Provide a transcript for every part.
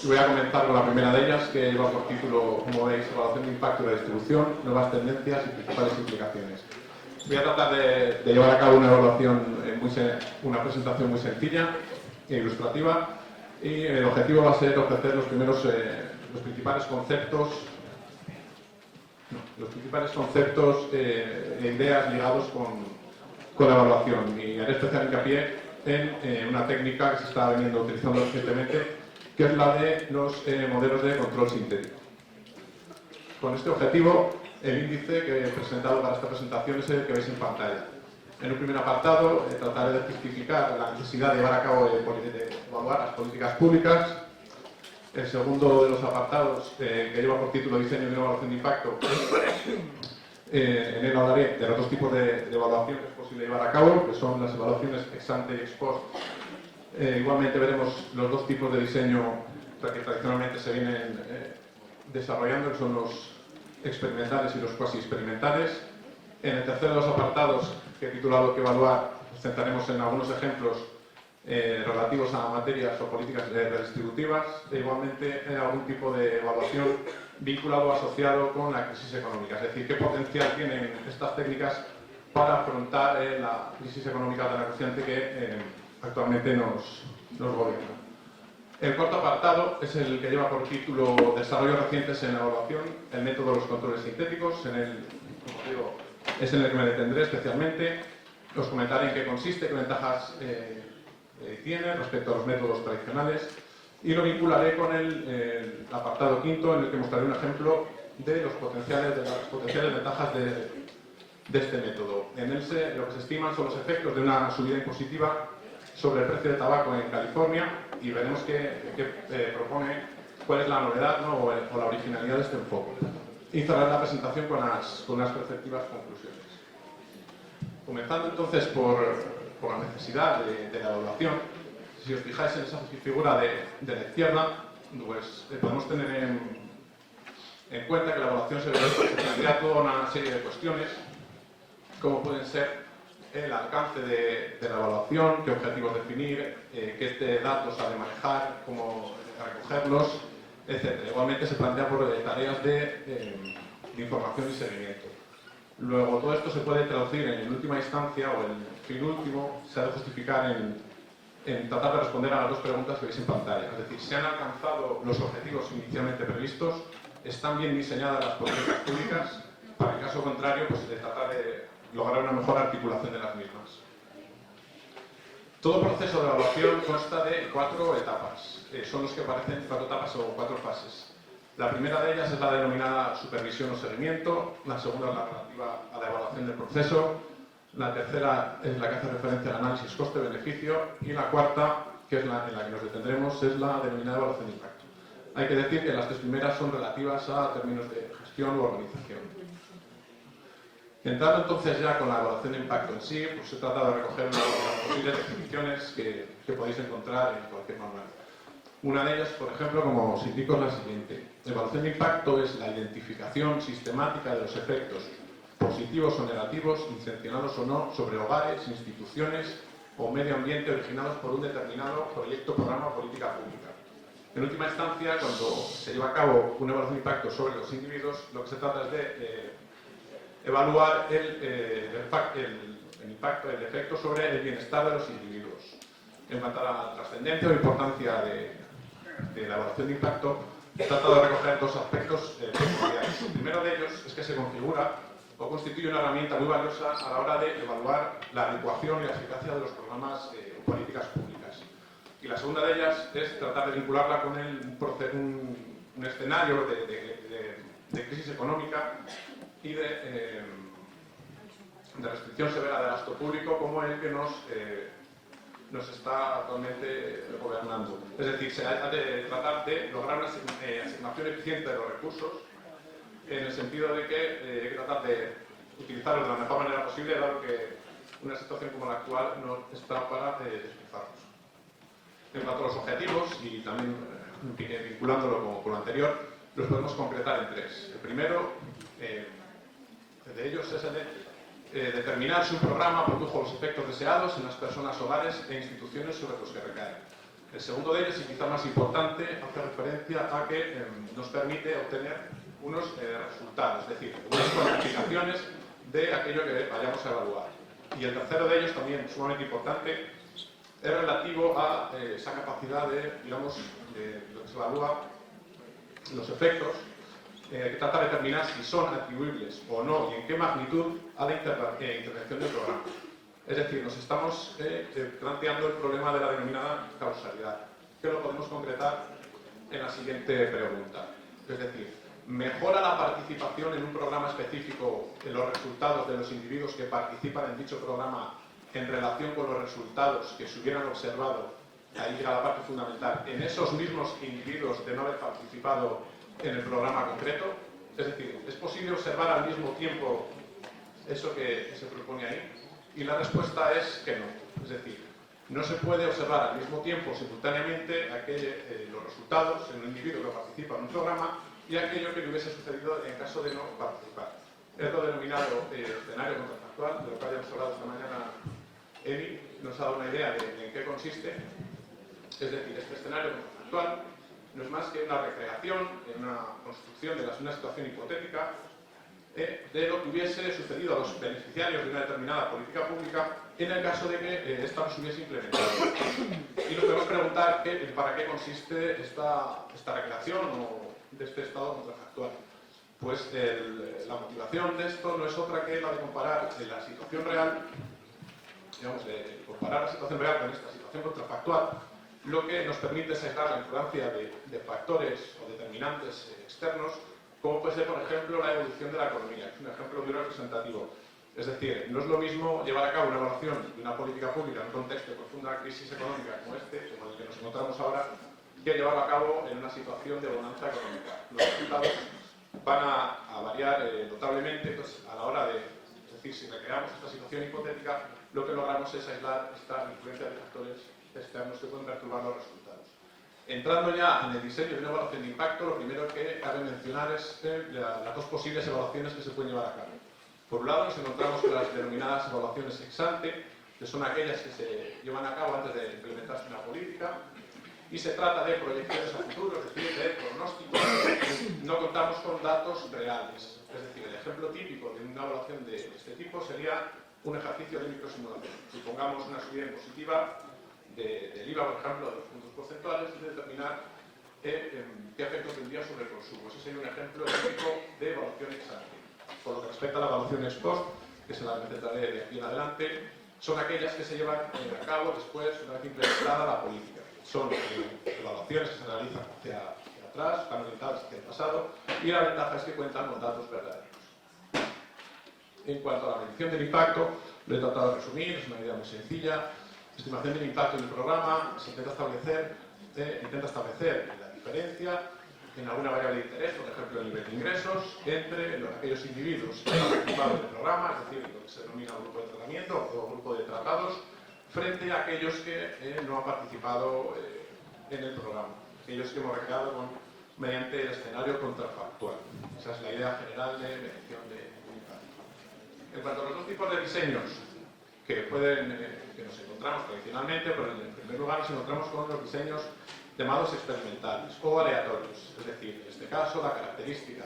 Voy a comenzar con la primera de ellas, que lleva por título, como veis, Evaluación de impacto y la distribución, nuevas tendencias y principales implicaciones. Voy a tratar de llevar a cabo una evaluación, una presentación muy sencilla e ilustrativa, y el objetivo va a ser ofrecer los principales conceptos e ideas ligados con la evaluación, y haré especial hincapié en una técnica que se está veniendo utilizando recientemente, que es la de los modelos de control sintético. Con este objetivo, el índice que he presentado para esta presentación es el que veis en pantalla. En un primer apartado trataré de justificar la necesidad de llevar a cabo de evaluar las políticas públicas. El segundo de los apartados, que lleva por título Diseño de una evaluación de impacto, en él hablaré de los dos tipos de evaluación que es posible llevar a cabo, que son las evaluaciones ex ante y ex post. Igualmente veremos los dos tipos de diseño que tradicionalmente se vienen desarrollando, que son los experimentales y los cuasi experimentales. En el tercero de los apartados, que he titulado "¿Qué evaluar?", nos centraremos en algunos ejemplos relativos a materias o políticas redistributivas, e igualmente en algún tipo de evaluación vinculado o asociado con la crisis económica, es decir, qué potencial tienen estas técnicas para afrontar la crisis económica tan acuciante que actualmente nos gobierna. El cuarto apartado es el que lleva por título Desarrollos recientes en la evaluación, el método de los controles sintéticos. Como digo, es en el que me detendré especialmente. Os comentaré en qué consiste, qué ventajas tiene respecto a los métodos tradicionales, y lo vincularé con el apartado quinto, en el que mostraré un ejemplo de las potenciales ventajas de este método. En él lo que se estiman son los efectos de una subida impositiva sobre el precio de tabaco en California, y veremos qué propone, cuál es la novedad, ¿no? o la originalidad de este enfoque. Y cerraré la presentación con unas perceptivas conclusiones. Comenzando entonces por la necesidad de la evaluación. Si os fijáis en esa figura de la izquierda, pues podemos tener en cuenta que la evaluación se plantea toda una serie de cuestiones, como pueden ser el alcance de la evaluación, qué objetivos definir, qué datos ha de manejar, cómo recogerlos, etc. Igualmente se plantea por tareas de información y seguimiento. Luego, todo esto se puede traducir en última instancia, o en fin último, se ha de justificar en tratar de responder a las dos preguntas que veis en pantalla. Es decir, ¿se han alcanzado los objetivos inicialmente previstos? ¿Están bien diseñadas las políticas públicas? Para el caso contrario, pues se trata de lograr una mejor articulación de las mismas. Todo proceso de evaluación consta de 4 etapas. Son los que aparecen 4 etapas o 4 fases. La primera de ellas es la denominada supervisión o seguimiento, la segunda es la relativa a la evaluación del proceso, la tercera es la que hace referencia al análisis coste-beneficio, y la cuarta, que es en la que nos detendremos, es la denominada evaluación de impacto. Hay que decir que las 3 primeras son relativas a términos de gestión u organización. Entrando entonces ya con la evaluación de impacto en sí, pues se trata de recoger una de las posibles definiciones que podéis encontrar en cualquier manual. Una de ellas, por ejemplo, como os indico, es la siguiente. Evaluación de impacto es la identificación sistemática de los efectos positivos o negativos, intencionados o no, sobre hogares, instituciones o medio ambiente originados por un determinado proyecto, programa o política pública. En última instancia, cuando se lleva a cabo una evaluación de impacto sobre los individuos, lo que se trata es de evaluar el impacto, el efecto sobre el bienestar de los individuos. En cuanto a la trascendencia o importancia de la evaluación de impacto, se trata de recoger 2 aspectos primordiales. El primero de ellos es que se configura o constituye una herramienta muy valiosa a la hora de evaluar la adecuación y la eficacia de los programas o políticas públicas. Y la segunda de ellas es tratar de vincularla con un escenario de crisis económica y de restricción severa del gasto público, como el que nos está actualmente gobernando. Es decir, se ha de tratar de lograr una asignación eficiente de los recursos, en el sentido de que hay que tratar de utilizarlos de la mejor manera posible, dado que una situación como la actual no está para despilfarros. En cuanto a los objetivos, y también vinculándolo con lo anterior, los podemos concretar en 3. El primero de ellos es el de determinar si un programa produjo los efectos deseados en las personas, hogares e instituciones sobre los que recae. El segundo de ellos, y quizá más importante, hace referencia a que nos permite obtener unos resultados, es decir, unas cuantificaciones de aquello que vayamos a evaluar. Y el tercero de ellos, también sumamente importante, es relativo a esa capacidad de, digamos, de lo que se evalúa, los efectos, que trata de determinar si son atribuibles o no y en qué magnitud a la intervención del programa. Es decir, nos estamos planteando el problema de la denominada causalidad, que lo podemos concretar en la siguiente pregunta. Es decir, ¿mejora la participación en un programa específico en los resultados de los individuos que participan en dicho programa en relación con los resultados que se hubieran observado, ahí llega la parte fundamental, en esos mismos individuos de no haber participado en el programa concreto? Es decir, ¿es posible observar al mismo tiempo eso que se propone ahí? Y la respuesta es que no. Es decir, no se puede observar al mismo tiempo, simultáneamente, los resultados en un individuo que participa en un programa y aquello que le hubiese sucedido en caso de no participar. Es lo denominado escenario contrafactual, de lo que habíamos hablado esta mañana. Emi nos ha dado una idea de en qué consiste. Es decir, este escenario contrafactual no es más que una recreación, una construcción de una situación hipotética de lo que hubiese sucedido a los beneficiarios de una determinada política pública en el caso de que esta no se hubiese implementado. Y nos podemos preguntar para qué consiste esta recreación o de este estado contrafactual. Pues la motivación de esto no es otra que la de comparar la situación real, digamos, de comparar la situación real con esta situación contrafactual, lo que nos permite es aislar la influencia de factores o determinantes externos, como puede ser, por ejemplo, la evolución de la economía, que es un ejemplo muy representativo. Es decir, no es lo mismo llevar a cabo una evaluación de una política pública en un contexto de profunda crisis económica como este, como el que nos encontramos ahora, que llevarlo a cabo en una situación de bonanza económica. Los resultados van a variar notablemente, pues, a la hora de, es decir, si recreamos esta situación hipotética, lo que logramos es aislar esta influencia de factores externos que pueden perturbar los resultados. Entrando ya en el diseño de una evaluación de impacto, lo primero que cabe mencionar es las dos posibles evaluaciones que se pueden llevar a cabo. Por un lado, nos encontramos con las denominadas evaluaciones ex ante, que son aquellas que se llevan a cabo antes de implementarse una política, y se trata de proyecciones a futuro, es decir, de pronósticos. No contamos con datos reales. Es decir, el ejemplo típico de una evaluación de este tipo sería un ejercicio de microsimulación. Supongamos una subida impositiva del IVA, por ejemplo, de los puntos porcentuales, y determinar qué efecto tendría sobre el consumo. Ese sería un ejemplo típico de evaluación ex ante. Por lo que respecta a la evaluación ex post, que se la presentaré de aquí en adelante, son aquellas que se llevan a cabo después, una vez implementada la política. Son evaluaciones que se realizan hacia atrás, están orientadas hacia el pasado, y la ventaja es que cuentan con datos verdaderos. En cuanto a la medición del impacto, lo he tratado de resumir, es una idea muy sencilla. Estimación del impacto del programa, se intenta establecer la diferencia en alguna variable de interés, por ejemplo el nivel de ingresos, entre aquellos individuos que han participado en el programa, es decir, lo que se denomina grupo de tratamiento o grupo de tratados, frente a aquellos que no han participado en el programa, aquellos que hemos recreado mediante el escenario contrafactual. Esa es la idea general de medición de impacto. En cuanto a los dos tipos de diseños que nos encontramos tradicionalmente, pero en primer lugar nos encontramos con los diseños llamados experimentales o aleatorios. Es decir, en este caso, la característica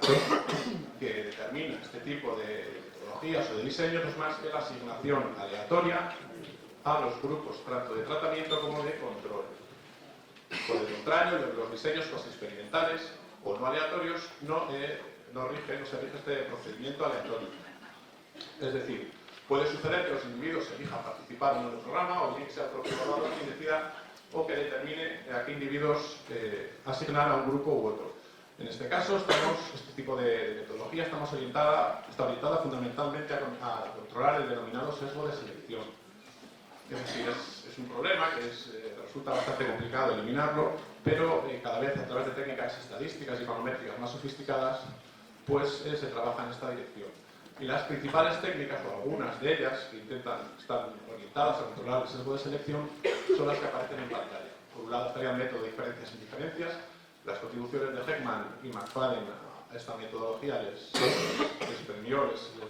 que determina este tipo de metodologías o de diseños no es más que la asignación aleatoria a los grupos tanto de tratamiento como de control. Por el contrario, los diseños experimentales o no aleatorios no se rige este procedimiento aleatorio. Es decir, puede suceder que los individuos elijan participar en el programa o bien que sea el propio evaluador quien decida o que determine a qué individuos asignar a un grupo u otro. En este caso, este tipo de metodología está orientada fundamentalmente a controlar el denominado sesgo de selección. Es decir, es un problema que resulta bastante complicado eliminarlo, pero cada vez a través de técnicas estadísticas y econométricas más sofisticadas, pues se trabaja en esta dirección. Y las principales técnicas, o algunas de ellas, que están orientadas a controlar el sesgo de selección, son las que aparecen en pantalla. Por un lado estaría el método de diferencias y diferencias. Las contribuciones de Heckman y McFadden a esta metodología les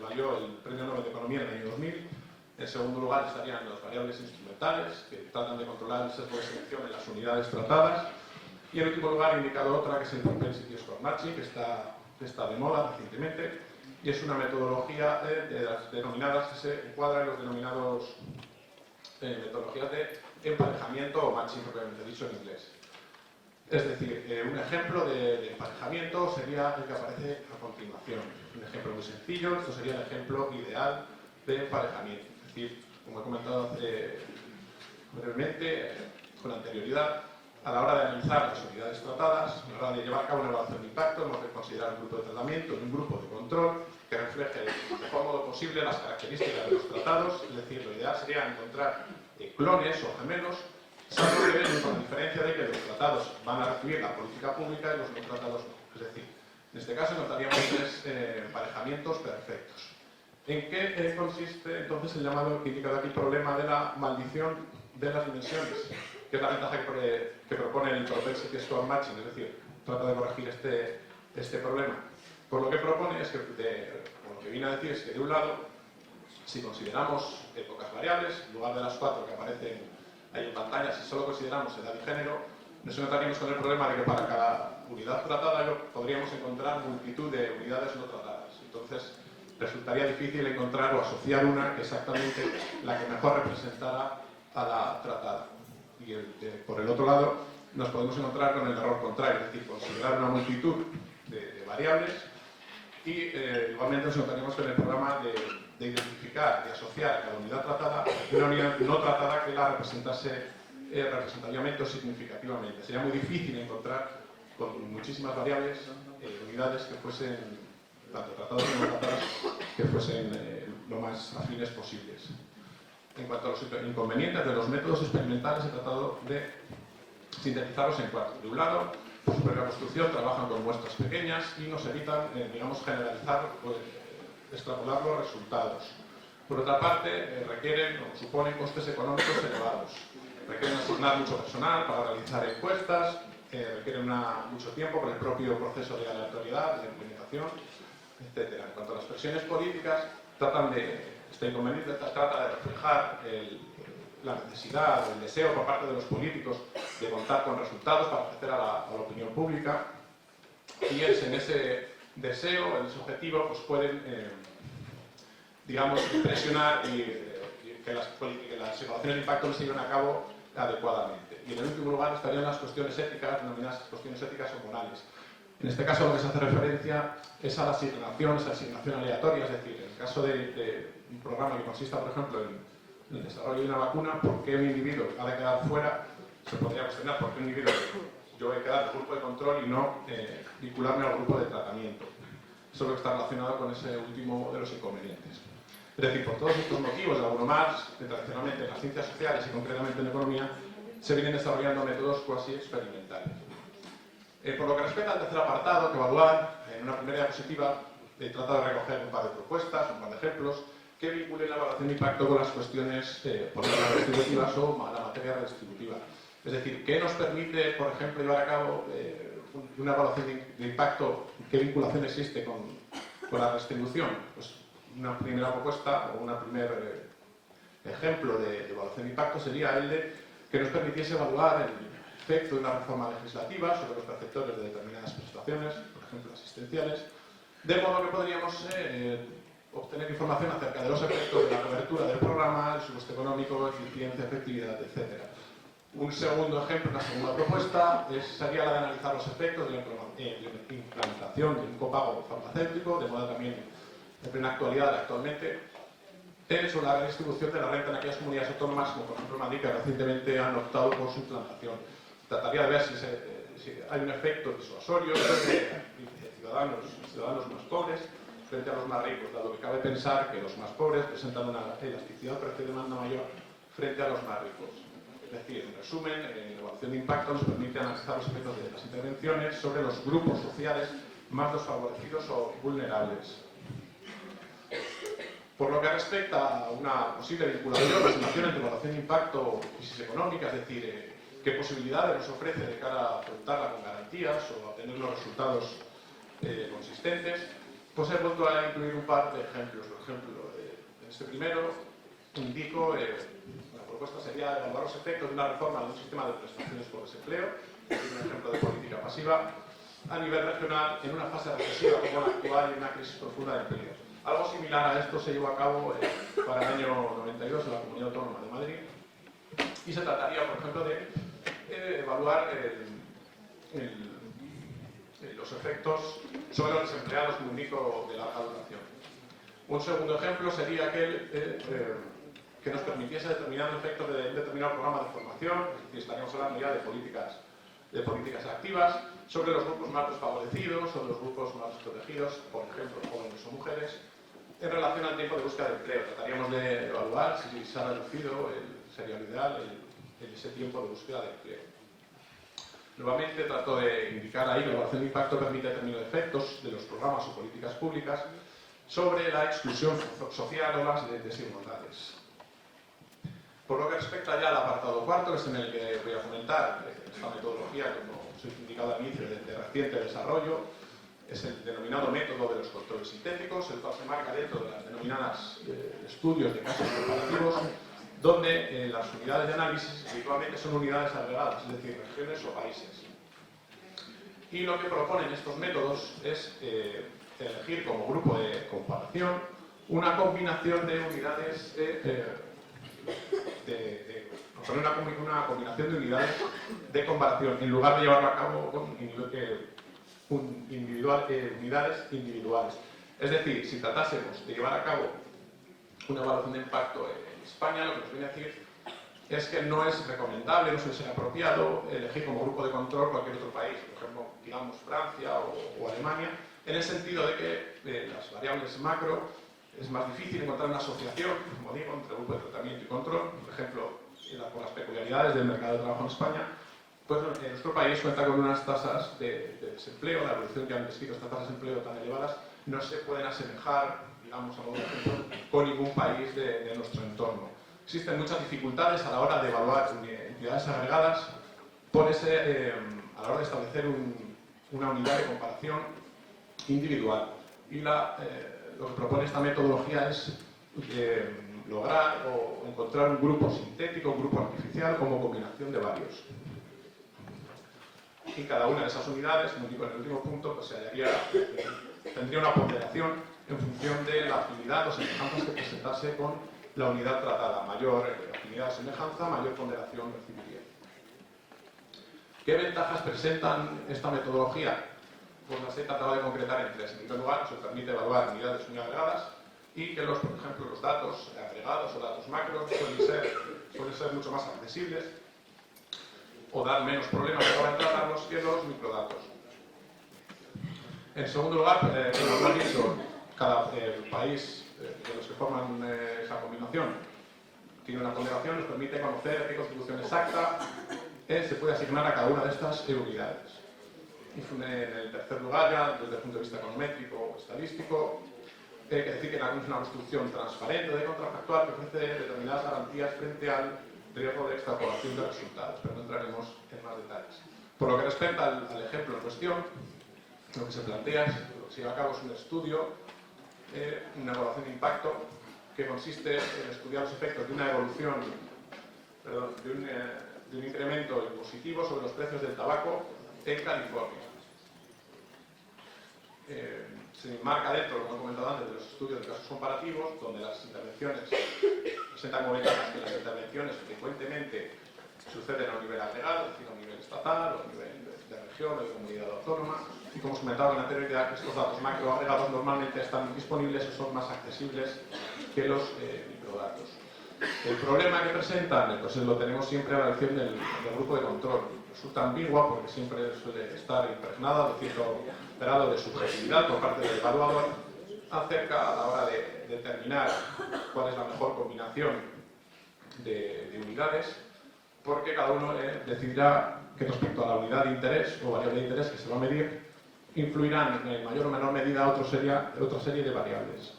valió el Premio Nobel de Economía en el año 2000, En segundo lugar estarían las variables instrumentales, que tratan de controlar el sesgo de selección en las unidades tratadas. Y en último lugar he indicado otra, que es el Propensity Score Matching, que está de moda recientemente, y es una metodología de las denominadas, que se encuadra en los denominados metodologías de emparejamiento o matching, propiamente dicho en inglés. Es decir, un ejemplo de emparejamiento sería el que aparece a continuación. Un ejemplo muy sencillo, esto sería el ejemplo ideal de emparejamiento. Es decir, como he comentado brevemente, con anterioridad, a la hora de analizar las unidades tratadas, a la hora de llevar a cabo una evaluación de impacto, hemos de considerar un grupo de tratamiento y un grupo de control que refleje de mejor modo posible las características de los tratados. Es decir, lo ideal sería encontrar clones o gemelos, salvo que con la diferencia de que los tratados van a recibir la política pública y los no tratados no. Es decir, en este caso notaríamos tres emparejamientos perfectos. ¿En qué consiste entonces el llamado, que indicado aquí, problema de la maldición de las dimensiones? Que es la ventaja que propone el Propensity Score Matching, es decir, trata de corregir este problema. Por lo que propone es que, o lo que viene a decir es que de un lado, si consideramos pocas variables, en lugar de las 4 que aparecen ahí en pantalla, si solo consideramos edad y género, nos encontraríamos con el problema de que para cada unidad tratada podríamos encontrar multitud de unidades no tratadas. Entonces, resultaría difícil encontrar o asociar una que exactamente la que mejor representara a la tratada. Y por el otro lado, nos podemos encontrar con el error contrario, es decir, considerar una multitud de variables y igualmente nos encontraríamos con el programa de identificar y asociar a cada unidad tratada una unidad no tratada que la representase representativamente o significativamente. Sería muy difícil encontrar con muchísimas variables unidades que fuesen, tanto tratadas como no tratadas, que fuesen lo más afines posibles. En cuanto a los inconvenientes de los métodos experimentales, he tratado de sintetizarlos en 4. De un lado, por su propia construcción, trabajan con muestras pequeñas y nos evitan, digamos, generalizar o extrapolar los resultados. Por otra parte, requieren o suponen costes económicos elevados. Requieren asignar mucho personal para realizar encuestas, requieren mucho tiempo con el propio proceso de aleatoriedad, de implementación, etc. En cuanto a las presiones políticas, este inconveniente trata de reflejar la necesidad, el deseo por parte de los políticos de contar con resultados para ofrecer a la opinión pública, y en ese deseo, en ese objetivo, pues pueden, digamos, presionar y que las evaluaciones de impacto no se lleven a cabo adecuadamente. Y en el último lugar estarían las cuestiones éticas, denominadas cuestiones éticas o morales. En este caso lo que se hace referencia es a la asignación aleatoria, es decir, en el caso de un programa que consista, por ejemplo, en el desarrollo de una vacuna, ¿por qué un individuo ha de quedar fuera? Se podría cuestionar por qué un individuo yo he quedado en el grupo de control y no vincularme al grupo de tratamiento. Eso es lo que está relacionado con ese último de los inconvenientes. Es decir, por todos estos motivos, y alguno más, que tradicionalmente en las ciencias sociales y concretamente en economía, se vienen desarrollando métodos cuasi experimentales. Por lo que respecta al tercer apartado, que evaluar, en una primera diapositiva trata de recoger un par de propuestas, un par de ejemplos, que vinculen la evaluación de impacto con las cuestiones políticas redistributivas o la materia redistributiva. Es decir, ¿qué nos permite, por ejemplo, llevar a cabo una evaluación de impacto? ¿Qué vinculación existe con la redistribución? Pues una primera propuesta o un primer ejemplo de evaluación de impacto sería el de que nos permitiese evaluar el efecto de una reforma legislativa sobre los perceptores de determinadas prestaciones, por ejemplo asistenciales, de modo que podríamos obtener información acerca de los efectos de la cobertura del programa, el su coste económico, eficiencia, efectividad, etc. Un segundo ejemplo, una segunda propuesta, sería la de analizar los efectos de la implantación de un copago farmacéutico, de modo también de plena actualidad actualmente, sobre la redistribución de la renta en aquellas comunidades autónomas, como por ejemplo Madrid, que recientemente han optado por su implantación. Trataría de ver si hay un efecto disuasorio de ciudadanos más pobres frente a los más ricos, dado que cabe pensar que los más pobres presentan una elasticidad precio de demanda mayor frente a los más ricos. Es decir, en resumen, la evaluación de impacto nos permite analizar los efectos de las intervenciones sobre los grupos sociales más desfavorecidos o vulnerables. Por lo que respecta a una posible vinculación o asignación entre evaluación de impacto y crisis económica, es decir, qué posibilidades nos ofrece de cara a afrontarla con garantías o a obtener los resultados consistentes, pues he vuelto a incluir un par de ejemplos. Por ejemplo, en este primero indico, la propuesta sería evaluar los efectos de una reforma de un sistema de prestaciones por desempleo, un ejemplo de política pasiva, a nivel regional, en una fase recesiva como la actual y en una crisis profunda de empleo. Algo similar a esto se llevó a cabo para el año 92 en la Comunidad Autónoma de Madrid, y se trataría, por ejemplo, de evaluar los efectos sobre los desempleados con un pico de larga duración. Un segundo ejemplo sería aquel que nos permitiese determinar el efecto de determinado programa de formación, es decir, estaríamos hablando ya de políticas activas, sobre los grupos más desfavorecidos o los grupos más desprotegidos, por ejemplo, jóvenes o mujeres, en relación al tiempo de búsqueda de empleo. Trataríamos de evaluar si se ha reducido, sería lo ideal, ese tiempo de búsqueda de empleo. Nuevamente trato de indicar ahí que la evaluación de impacto permite determinar efectos de los programas o políticas públicas sobre la exclusión social o las desigualdades. Por lo que respecta ya al apartado cuarto, que es en el que voy a comentar esta metodología, como os he indicado al inicio, de reciente desarrollo, es el denominado método de los controles sintéticos, el cual se marca dentro de las denominadas estudios de casos comparativos, donde las unidades de análisis habitualmente son unidades agregadas, es decir, regiones o países. Y lo que proponen estos métodos es elegir como grupo de comparación una combinación de unidades una combinación de unidades de comparación, en lugar de llevarlo a cabo con unidades individuales. Es decir, si tratásemos de llevar a cabo una evaluación de impacto en España, lo que nos viene a decir es que no es recomendable, no suele ser apropiado elegir como grupo de control cualquier otro país, por ejemplo, digamos Francia o Alemania, en el sentido de que las variables macro es más difícil encontrar una asociación, como digo, entre grupo de tratamiento y control. Por ejemplo, por las peculiaridades del mercado de trabajo en España, pues nuestro país cuenta con unas tasas de desempleo, la evolución que han descrito estas tasas de empleo tan elevadas, no se pueden asemejar, digamos, a modo de ejemplo, con ningún país de nuestro entorno. Existen muchas dificultades a la hora de evaluar entidades agregadas a la hora de establecer una unidad de comparación individual. Y lo que propone esta metodología es lograr o encontrar un grupo sintético, un grupo artificial, como combinación de varios. Y cada una de esas unidades, como digo en el último punto, pues tendría una ponderación en función de la afinidad o semejanzas que presentase con la unidad tratada. Mayor afinidad o semejanza, mayor ponderación recibiría. ¿Qué ventajas presentan esta metodología? Pues las he tratado de concretar en tres. En primer lugar, se permite evaluar unidades muy agregadas y que, por ejemplo, los datos agregados o datos macros suelen ser mucho más accesibles o dar menos problemas a la hora de tratarlos que los microdatos. En segundo lugar, como he dicho, cada país de los que forman esa combinación tiene una ponderación, nos permite conocer qué constitución exacta se puede asignar a cada una de estas unidades. Y en el tercer lugar, ya desde el punto de vista econométrico o estadístico, hay que decir que es una construcción transparente de contrafactual que ofrece determinadas garantías frente al riesgo de extrapolación de resultados, pero no entraremos en más detalles. Por lo que respecta al ejemplo en cuestión, lo que se plantea es, lo que se lleva a cabo es un estudio, una evaluación de impacto, que consiste en estudiar los efectos de una evolución, de un incremento impositivo sobre los precios del tabaco en California. Se enmarca dentro, como he comentado antes, de los estudios de casos comparativos, donde las intervenciones presentan como ventajas que las intervenciones frecuentemente suceden a un nivel agregado, es decir, a un nivel estatal, o a un nivel de región o de comunidad autónoma, y como os comentaba con anterioridad, estos datos macro agregados normalmente están disponibles o son más accesibles que los microdatos. El problema que presentan, pues lo tenemos siempre a la elección del grupo de control. Resulta ambigua porque siempre suele estar impregnada de cierto grado de subjetividad por parte del evaluador acerca a la hora de determinar cuál es la mejor combinación de unidades, porque cada uno decidirá que respecto a la unidad de interés o variable de interés que se va a medir, influirán en mayor o menor medida otra serie de variables.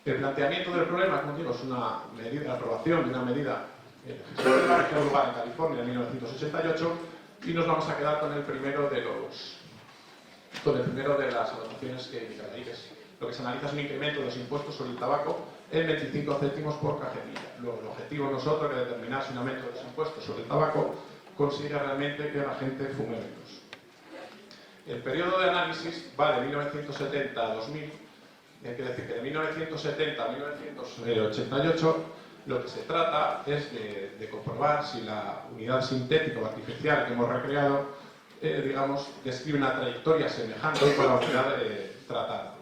El planteamiento del problema, como digo, es una medida, la aprobación de una medida que tuvo lugar en California en 1968, y nos vamos a quedar con el primero de las anotaciones que indican ahí, que es lo que se analiza es un incremento de los impuestos sobre el tabaco en 25 céntimos por cajetilla. Luego, el objetivo no es otro que determinar si un aumento de los impuestos sobre el tabaco consigue realmente que la gente fume menos. El periodo de análisis va de 1970 a 2000, quiere decir que de 1970 a 1988 lo que se trata es de comprobar si la unidad sintética o artificial que hemos recreado, digamos, describe una trayectoria semejante con la unidad tratada.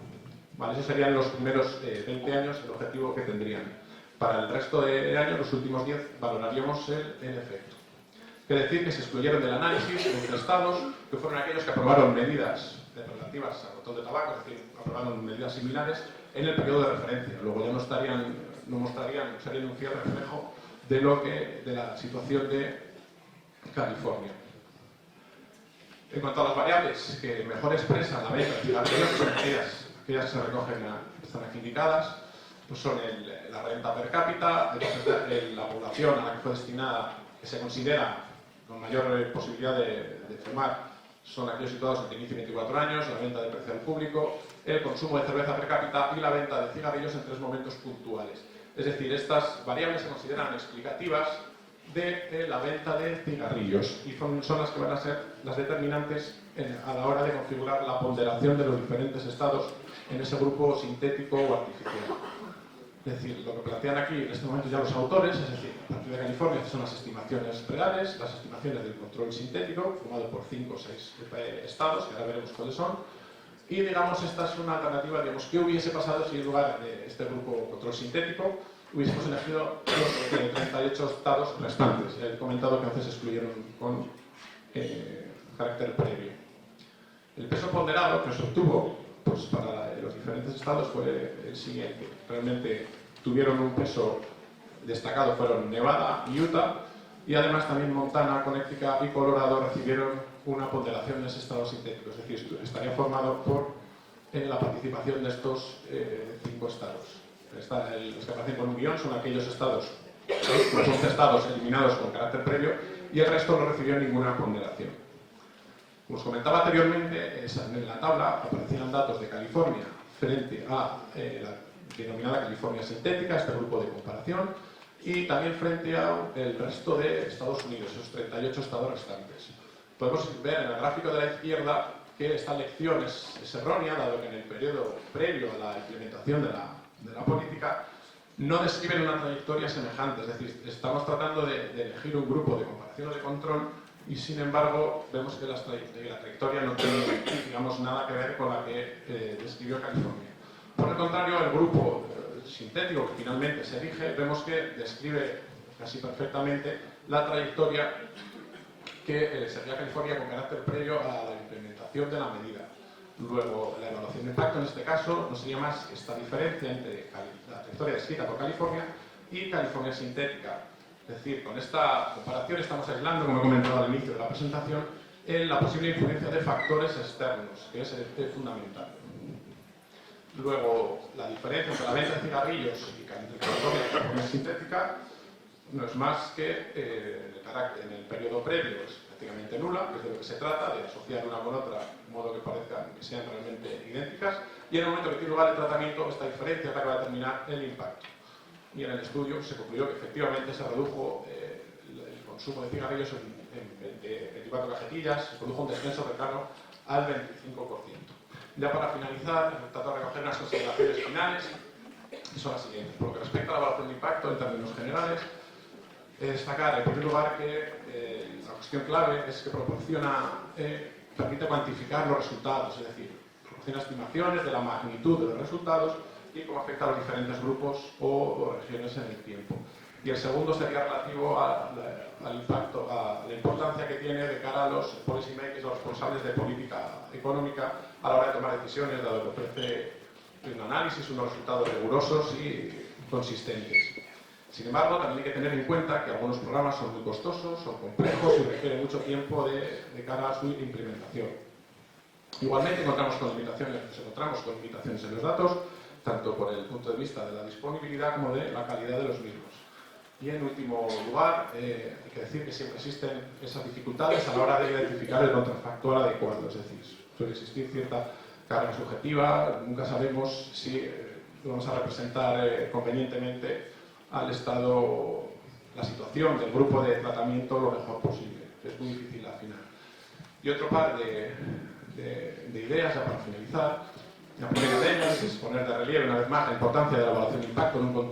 Vale, esos serían los primeros 20 años el objetivo que tendrían. Para el resto de años, los últimos 10, valoraríamos el efecto. Quiere decir que se excluyeron del análisis entre estados que fueron aquellos que aprobaron medidas relativas al control de tabaco, es decir, aprobaron medidas similares en el periodo de referencia. Luego ya no serían un fiel reflejo de la situación de California. En cuanto a las variables que mejor expresan la venta de cigarrillos, son aquellas que se recogen, están aquí indicadas, pues son la renta per cápita, la población a la que fue destinada, que se considera con mayor posibilidad de fumar, son aquellos situados entre 15 y 24 años, la venta de precio al público, el consumo de cerveza per cápita y la venta de cigarrillos en 3 momentos puntuales. Es decir, estas variables se consideran explicativas de la venta de cigarrillos y son las que van a ser las determinantes a la hora de configurar la ponderación de los diferentes estados en ese grupo sintético o artificial. Es decir, lo que plantean aquí en este momento ya los autores, es decir, a partir de California, son las estimaciones reales, las estimaciones del control sintético, formado por 5 o 6 estados, que ahora veremos cuáles son, y digamos, esta es una alternativa, digamos, ¿qué hubiese pasado si en lugar de este grupo control sintético hubiésemos elegido los 38 estados restantes? He comentado que a veces se excluyeron con carácter previo. El peso ponderado que se obtuvo pues, para los diferentes estados fue el siguiente. Realmente tuvieron un peso destacado, fueron Nevada y Utah, y además también Montana, Connecticut y Colorado recibieron una ponderación en ese estado sintético, es decir, estaría formado por la participación de estos 5 estados. Los que aparecen con un guión son aquellos estados, los 11 estados eliminados con carácter previo, y el resto no recibió ninguna ponderación. Como os comentaba anteriormente, en la tabla aparecían datos de California frente a la denominada California sintética, este grupo de comparación, y también frente al resto de Estados Unidos, esos 38 estados restantes. Podemos ver en el gráfico de la izquierda que esta lección es errónea, dado que en el periodo previo a la implementación de la política no describen una trayectoria semejante, es decir, estamos tratando de elegir un grupo de comparación o de control y sin embargo vemos que la trayectoria no tiene, digamos, nada que ver con la que describió California. Por el contrario, el grupo sintético que finalmente se elige, vemos que describe casi perfectamente la trayectoria que seguía California con carácter previo a la implementación de la medida. Luego, la evaluación de impacto en este caso no sería más que esta diferencia entre la trayectoria descrita por California y California sintética. Es decir, con esta comparación estamos aislando, como he comentado al inicio de la presentación, la posible influencia de factores externos, que es fundamental. Luego, la diferencia entre la venta de cigarrillos y California sintética no es más que en el periodo previo es prácticamente nula, que es de lo que se trata, de asociar una con otra de modo que parezcan que sean realmente idénticas, y en el momento que tiene lugar el tratamiento, esta diferencia es la que va a determinar el impacto. Y en el estudio se concluyó que efectivamente se redujo el consumo de cigarrillos en 24 cajetillas, se produjo un descenso cercano al 25%. Ya para finalizar, trato de recoger unas consideraciones finales, que son las siguientes. Por lo que respecta a la evaluación de impacto en términos generales, destacar en primer lugar que la cuestión clave es que permite cuantificar los resultados, es decir, proporciona estimaciones de la magnitud de los resultados y cómo afecta a los diferentes grupos o regiones en el tiempo. Y el segundo sería relativo al impacto, a la importancia que tiene de cara a los policy makers, los responsables de política económica a la hora de tomar decisiones, dado que ofrece un análisis, unos resultados rigurosos y consistentes. Sin embargo, también hay que tener en cuenta que algunos programas son muy costosos, son complejos y requieren mucho tiempo de cara a su implementación. Igualmente nos encontramos con limitaciones en los datos, tanto por el punto de vista de la disponibilidad como de la calidad de los mismos. Y en último lugar, hay que decir que siempre existen esas dificultades a la hora de identificar el contrafactual adecuado, es decir, suele existir cierta carga subjetiva, nunca sabemos si vamos a representar convenientemente al Estado la situación del grupo de tratamiento lo mejor posible. Es muy difícil al final. Y otro par de ideas, ya para finalizar. La primera de ellas es poner de relieve una vez más la importancia de la evaluación de impacto en un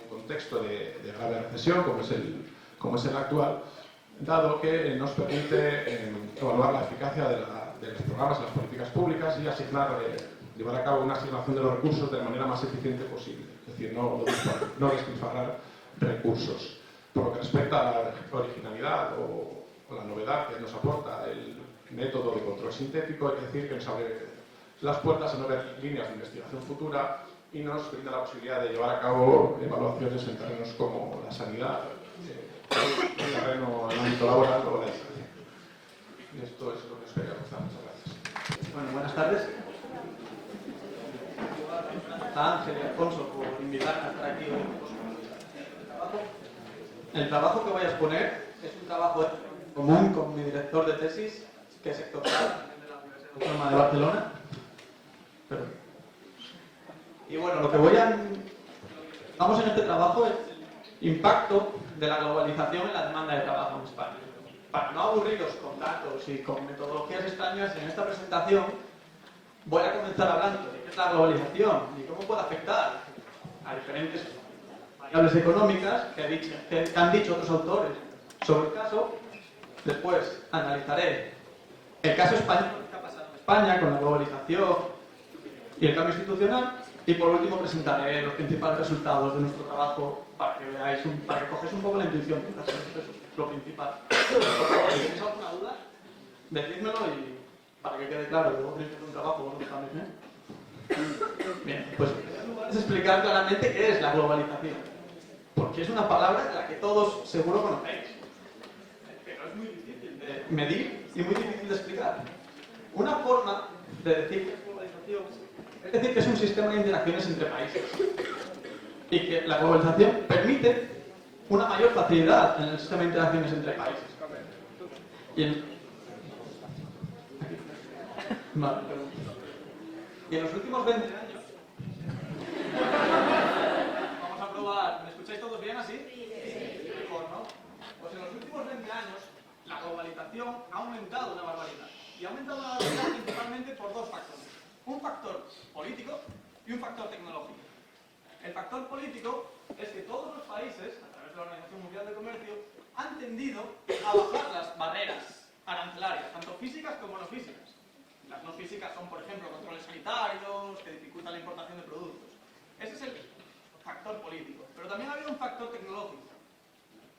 contexto de grave recesión, como es el actual, dado que nos permite evaluar la eficacia de los programas y las políticas públicas y llevar a cabo una asignación de los recursos de la manera más eficiente posible. Es decir, no despilfarrar recursos. Por lo que respecta a la originalidad o la novedad que nos aporta el método de control sintético, hay que decir que nos abre las puertas a nuevas líneas de investigación futura y nos brinda la posibilidad de llevar a cabo evaluaciones en terrenos como la sanidad, el terreno, el ámbito laboral o la educación. Y esto es lo que os quería contar. Muchas gracias. Bueno, buenas tardes. A Ángel y Alfonso por invitarme a estar aquí hoy. El trabajo que voy a exponer es un trabajo común con mi director de tesis, que es Héctor Sala, de la Universidad Autónoma de Barcelona. Y bueno, lo que vamos en este trabajo es el impacto de la globalización en la demanda de trabajo en España. Para no aburriros con datos y con metodologías extrañas, en esta presentación voy a comenzar hablando de qué es la globalización y cómo puede afectar a diferentes variables económicas que han dicho otros autores sobre el caso. Después analizaré el caso español, qué ha pasado en España con la globalización y el cambio institucional. Y por último presentaré los principales resultados de nuestro trabajo para que veáis, para que cogáis un poco la intuición. Eso es lo principal. Por favor, si tenéis alguna duda, decídmelo y para que quede claro, luego tenéis que hacer un trabajo con los exámenes. Bien, pues en primer lugar es explicar claramente qué es la globalización. Porque es una palabra de la que todos seguro conocéis. Pero es muy difícil de medir y muy difícil de explicar. Una forma de decir que es globalización es decir que es un sistema de interacciones entre países y que la globalización permite una mayor facilidad en el sistema de interacciones entre países. Y en los últimos 20 años vamos a probar, ¿me escucháis todos bien así? Sí. Mejor, ¿no? Pues en los últimos 20 años la globalización ha aumentado una barbaridad. Y ha aumentado una barbaridad principalmente por dos factores. Un factor político y un factor tecnológico. El factor político es que todos los países, a través de la Organización Mundial de Comercio, han tendido a bajar las barreras arancelarias, tanto físicas como no físicas. Las no físicas son, por ejemplo, controles sanitarios, que dificultan la importación de productos. Ese es el factor político. Pero también ha habido un factor tecnológico,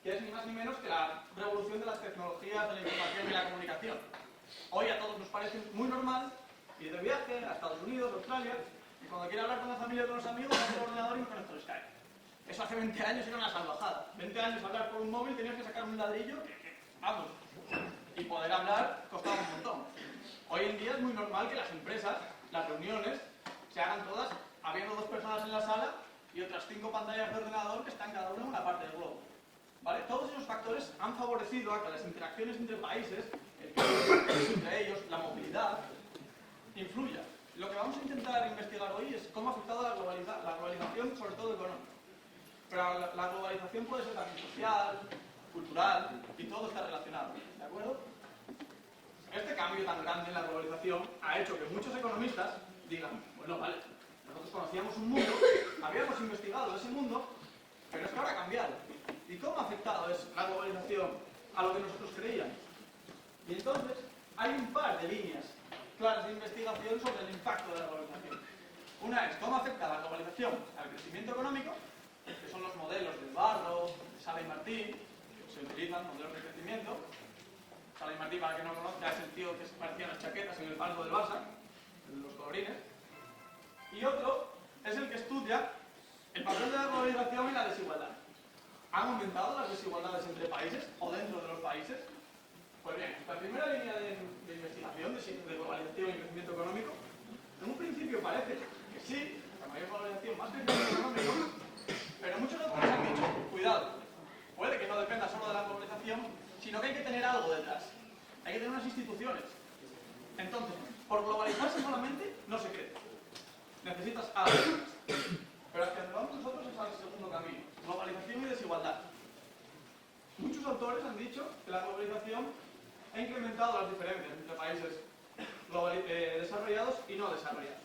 que es ni más ni menos que la revolución de las tecnologías de la información y la comunicación. Hoy a todos nos parece muy normal ir de viaje a Estados Unidos, Australia, y cuando quiere hablar con la familia o con los amigos, hace el ordenador y me conecto el Skype. Eso hace 20 años era una salvajada. 20 años hablar por un móvil tenías que sacar un ladrillo vamos, y poder hablar costaba un montón. Hoy en día es muy normal que las empresas, las reuniones, se hagan todas habiendo dos personas en la sala y otras 5 pantallas de ordenador que están cada una en una parte del globo. ¿Vale? Todos esos factores han favorecido a que las interacciones entre países, entre ellos, la movilidad, influya. Lo que vamos a intentar investigar hoy es cómo ha afectado la globalización, sobre todo económica. Pero la globalización puede ser también social, cultural, y todo está relacionado. ¿De acuerdo? Este cambio tan grande en la globalización ha hecho que muchos economistas digan, bueno, vale, nosotros conocíamos un mundo, habíamos investigado ese mundo, pero es que ahora ha cambiado. ¿Y cómo ha afectado la globalización a lo que nosotros creíamos? Y entonces hay un par de líneas claras de investigación sobre el impacto de la globalización. Una es cómo afecta la globalización al crecimiento económico, que son los modelos del Barro, de Sala y Martín, que se utilizan, modelos de crecimiento. Sala y Martín, para que no conozca, es el tío que se parecía a las chaquetas en el palco del Barça, los colorines. Y otro es el que estudia el papel de la globalización y la desigualdad. ¿Han aumentado las desigualdades entre países o dentro de los países? Pues bien, la primera línea de investigación de globalización y crecimiento económico, en un principio parece que sí, la mayor globalización, más crecimiento económico, pero muchos autores han dicho, cuidado, puede que no dependa solo de la globalización, sino que hay que tener algo detrás, hay que tener unas instituciones. Entonces, por globalizarse solamente no se crece, necesitas algo detrás. vamos nosotros es al segundo camino, globalización y desigualdad. Muchos autores han dicho que la globalización ha incrementado las diferencias entre países desarrollados y no desarrollados.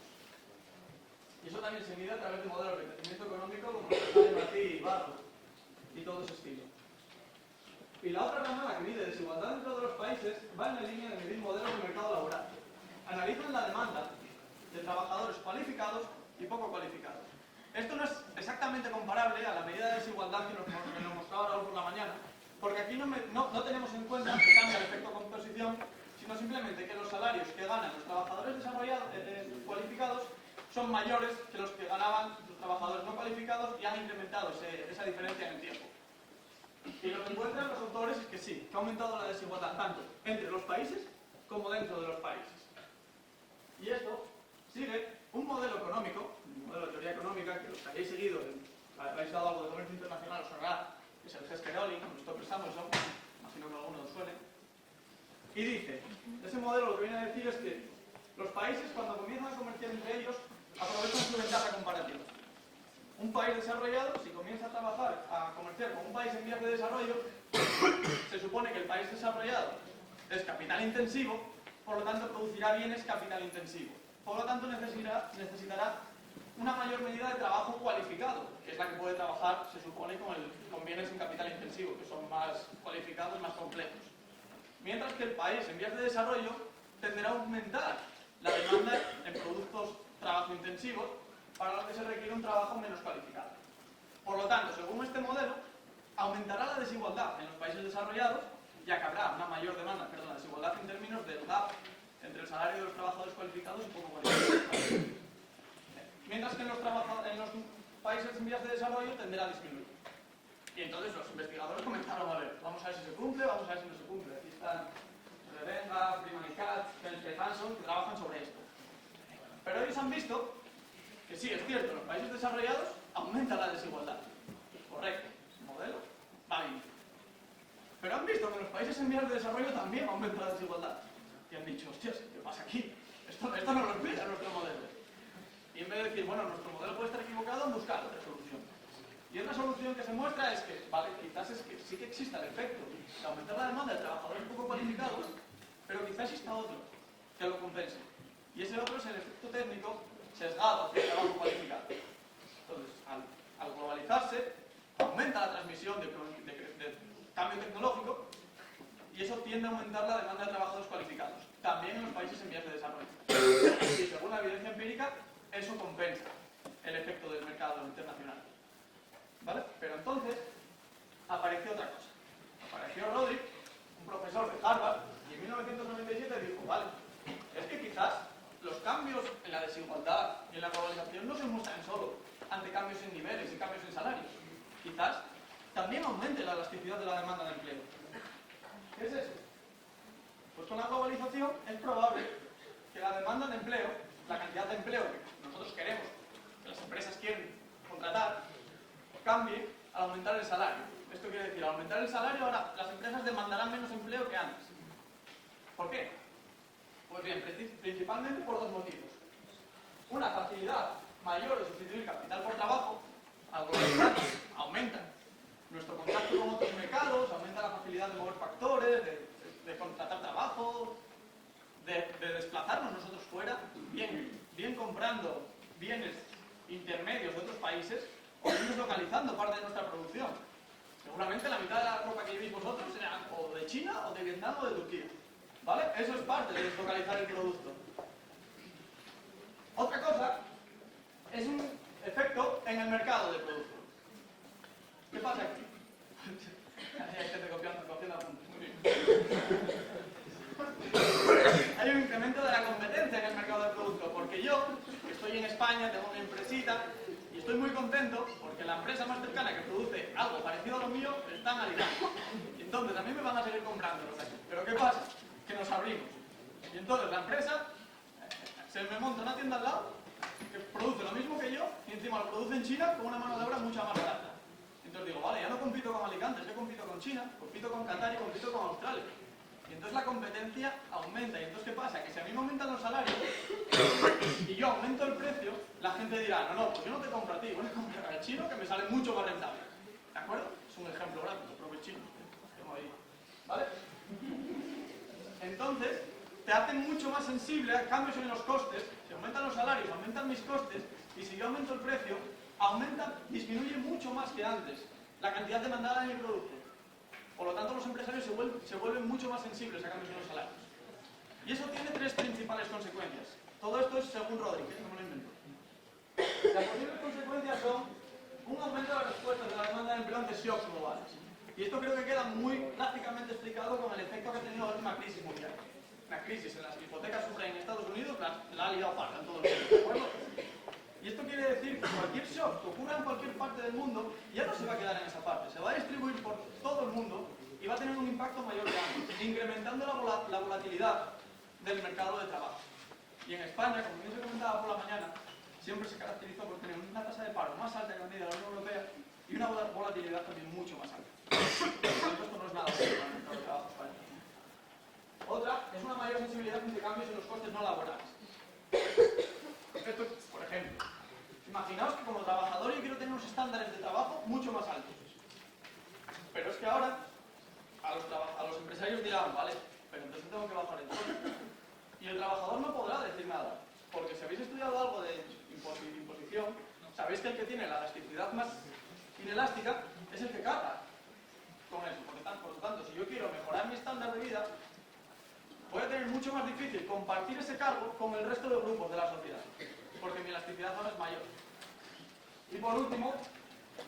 Y eso también se mide a través de modelos de crecimiento económico como los de Martí y Barro y todo ese estilo. Y la otra rama, la que mide desigualdad dentro de los países, va en la línea de medir modelos de mercado laboral. Analizan la demanda de trabajadores cualificados y poco cualificados. Esto no es exactamente comparable a la medida de desigualdad que nos mostraba Raúl por la mañana, porque aquí no tenemos en cuenta que cambia el efecto composición, sino simplemente que los salarios que ganan los trabajadores cualificados son mayores que los que ganaban los trabajadores no cualificados y han incrementado esa diferencia en el tiempo. Y lo que encuentran los autores es que sí, que ha aumentado la desigualdad tanto entre los países como dentro de los países. Y esto sigue un modelo económico, un modelo de teoría económica que los que hayáis seguido, habéis dado algo de comercio internacional, os sonará, que es el Hesperoli, Christopher Samuelson, imagino que a alguno os suene. Y dice, ese modelo lo que viene a decir es que los países cuando comienzan a comerciar entre ellos aprovechan su ventaja comparativa. Un país desarrollado, si comienza a trabajar, a comerciar con un país en vías de desarrollo, se supone que el país desarrollado es capital intensivo, por lo tanto producirá bienes capital intensivo. Por lo tanto necesitará una mayor medida de trabajo cualificado, que es la que puede trabajar, se supone, con bienes en capital intensivo, que son más cualificados, más complejos. Mientras que el país en vías de desarrollo tenderá a aumentar la demanda en productos trabajo intensivos, para lo que se requiere un trabajo menos cualificado. Por lo tanto, según este modelo, aumentará la desigualdad en los países desarrollados, ya que habrá una mayor demanda, la desigualdad en términos del gap entre el salario de los trabajadores cualificados y poco cualificados. Mientras que en los países en vías de desarrollo tenderá a disminuir. Y entonces los investigadores comenzaron a ver, vamos a ver si se cumple, vamos a ver si no se cumple. Aquí están Revenga, Freeman y Katz, Fenske Hanson, que trabajan sobre esto. Pero ellos han visto que sí, es cierto, en los países desarrollados aumenta la desigualdad. Correcto, el modelo va bien. Pero han visto que en los países en vías de desarrollo también aumenta la desigualdad. Y han dicho, hostias, ¿qué pasa aquí? Esto no lo explica nuestro modelo. Y en vez de decir, bueno, nuestro modelo puede estar equivocado, han buscado otra solución. Y una solución que se muestra es que, vale, quizás es que sí que exista el efecto de aumentar la demanda de trabajadores poco cualificados, pero quizás exista otro que lo compense. Y ese otro es el efecto técnico sesgado hacia el trabajo cualificado. Entonces, al globalizarse, aumenta la transmisión de cambio tecnológico y eso tiende a aumentar la demanda de trabajadores cualificados, también en los países en vías de desarrollo. Y según la evidencia empírica, eso compensa el efecto del mercado internacional. ¿Vale? Pero entonces, apareció otra cosa. Apareció Rodrik, un profesor de Harvard, y en 1997 dijo, vale, es que quizás los cambios en la desigualdad y en la globalización no se muestran solo ante cambios en niveles y cambios en salarios. Quizás también aumente la elasticidad de la demanda de empleo. ¿Qué es eso? Pues con la globalización es probable que la demanda de empleo, la cantidad de empleo que nosotros queremos, que las empresas quieren contratar, cambie al aumentar el salario. Esto quiere decir, al aumentar el salario, ahora las empresas demandarán menos empleo que antes. ¿Por qué? Pues bien, principalmente por dos motivos. Una, facilidad mayor de sustituir capital por trabajo. Al globalizarnos, aumenta nuestro contacto con otros mercados, aumenta la facilidad de mover factores, de contratar trabajo, de desplazarnos nosotros fuera, bien comprando bienes intermedios de otros países, o bien deslocalizando parte de nuestra producción. Seguramente la mitad de la ropa que llevéis vosotros será o de China, o de Vietnam, o de Turquía. ¿Vale? Eso es parte de deslocalizar el producto. Otra cosa es un efecto en el mercado del producto. ¿Qué pasa aquí? Hay gente copiando apuntes. Muy bien. Hay un incremento de la competencia en el mercado del producto, porque yo, que estoy en España, tengo una empresita, y estoy muy contento porque la empresa más cercana que produce algo parecido a lo mío está en Alicante. Y entonces a mí me van a seguir comprando los de aquí. Pero ¿qué pasa? Que nos abrimos. Y entonces la empresa se me monta una tienda al lado que produce lo mismo que yo y encima lo produce en China con una mano de obra mucho más barata. Entonces digo, vale, ya no compito con Alicante, yo compito con China, compito con Qatar y compito con Australia. Y entonces la competencia aumenta. Y entonces, ¿qué pasa? Que si a mí me aumentan los salarios y yo aumento el precio, la gente dirá, no, pues yo no te compro a ti, voy a comprar al chino que me sale mucho más rentable. ¿De acuerdo? Es un ejemplo gráfico, propio chino. ¿Vale? Entonces, te hacen mucho más sensible a cambios en los costes. Si aumentan los salarios, aumentan mis costes, y si yo aumento el precio, disminuye mucho más que antes la cantidad demandada en el producto. Por lo tanto, los empresarios se vuelven mucho más sensibles a cambios en los salarios. Y eso tiene tres principales consecuencias. Todo esto es según Rodríguez, no me lo invento. Las posibles consecuencias son un aumento de las respuestas de la demanda de empleo ante shocks globales. Y esto creo que queda muy plásticamente explicado con el efecto que ha tenido la última crisis mundial. Una crisis en las hipotecas subprime en Estados Unidos la ha liado parda en todo el mundo, ¿de acuerdo? Y esto quiere decir que cualquier shock que ocurra en cualquier parte del mundo ya no se va a quedar en esa parte, se va a distribuir por todo el mundo y va a tener un impacto mayor que antes, incrementando la volatilidad del mercado de trabajo. Y en España, como bien se comentaba por la mañana, siempre se caracterizó por tener una tasa de paro más alta que la media de la Unión Europea y una volatilidad también mucho más alta. Por lo tanto, esto no es nada bueno para el mercado de trabajo español. Otra es una mayor sensibilidad ante cambios en los costes no laborales. Esto, por ejemplo, imaginaos que como trabajador yo quiero tener unos estándares de trabajo mucho más altos. Pero es que ahora a los empresarios dirán, vale, pero entonces tengo que bajar el sueldo. Y el trabajador no podrá decir nada, porque si habéis estudiado algo de imposición, sabéis que el que tiene la elasticidad más inelástica es el que carga con eso. Por lo tanto, si yo quiero mejorar mi estándar de vida, voy a tener mucho más difícil compartir ese cargo con el resto de grupos de la sociedad, porque mi elasticidad ahora es mayor. Y por último,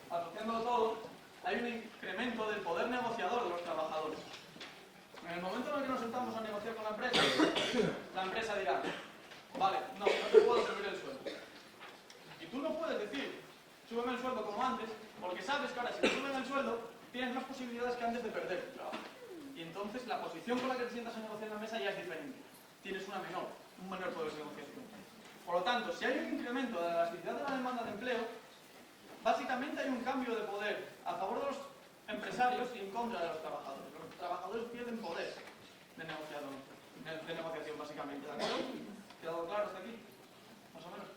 asociándolo todo, hay un incremento del poder negociador de los trabajadores. En el momento en el que nos sentamos a negociar con la empresa dirá, vale, no te puedo subir el sueldo. Y tú no puedes decir, súbeme el sueldo como antes, porque sabes que ahora si te suben el sueldo, tienes más posibilidades que antes de perder tu trabajo. Y entonces la posición con la que te sientas a negociar en la mesa ya es diferente. Tienes un menor poder de negociación. Por lo tanto, si hay un incremento de la elasticidad de la demanda de empleo, básicamente hay un cambio de poder a favor de los empresarios y en contra de los trabajadores. Los trabajadores pierden poder de negociación, básicamente. ¿De acuerdo? ¿Quedado claro hasta aquí? Más o menos.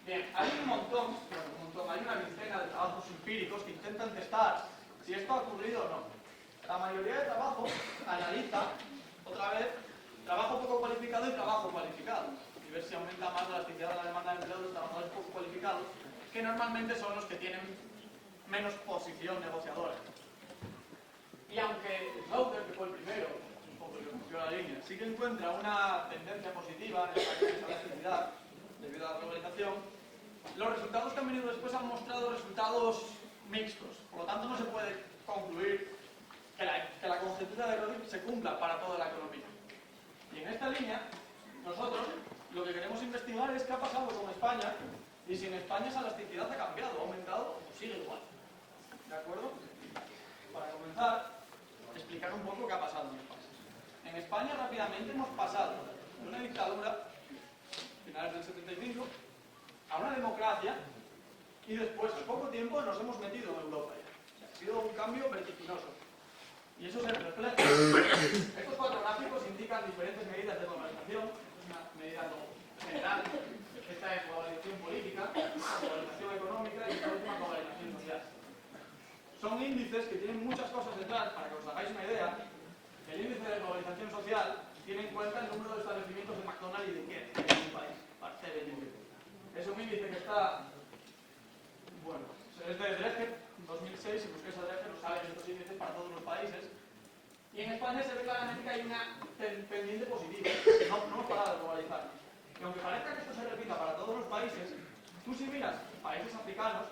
Bien, hay un montón, hay una veintena de trabajos empíricos que intentan testar si esto ha ocurrido o no. La mayoría de trabajo analiza, otra vez, trabajo poco cualificado y trabajo cualificado. Y ver si aumenta más la elasticidad de la demanda de empleo de los trabajadores poco cualificados, que normalmente son los que tienen menos posición negociadora. Y aunque Slaughter, que fue el primero, un poco que rompió la línea, sí que encuentra una tendencia positiva en esa elasticidad debido a la globalización, los resultados que han venido después han mostrado resultados mixtos. Por lo tanto, no se puede concluir que la conjetura de Rodríguez se cumpla para toda la economía. Y en esta línea, nosotros lo que queremos investigar es qué ha pasado con España y si en España esa elasticidad ha cambiado, ha aumentado o sigue igual. ¿De acuerdo? Para comenzar, explicar un poco qué ha pasado en España. En España rápidamente hemos pasado de una dictadura, finales del 75, a una democracia y después, al poco tiempo, nos hemos metido en Europa ya. O sea, ha sido un cambio vertiginoso. Y eso se refleja. Estos cuatro gráficos indican diferentes medidas de globalización, una medida general, esta es globalización política, globalización económica y esta última globalización social. Son índices que tienen muchas cosas detrás, para que os hagáis una idea. El índice de globalización social tiene en cuenta el número de establecimientos de McDonald's y de Ikea en un país, para hacer el índice. Es un índice que está, bueno, es de Dreger, 2006, si busquéis a Dreger os salen estos índices para todos los países. Y en España se ve claramente que hay una pendiente positiva, no hemos parado de globalizar. Y aunque parezca que esto se repita para todos los países, tú si miras países africanos,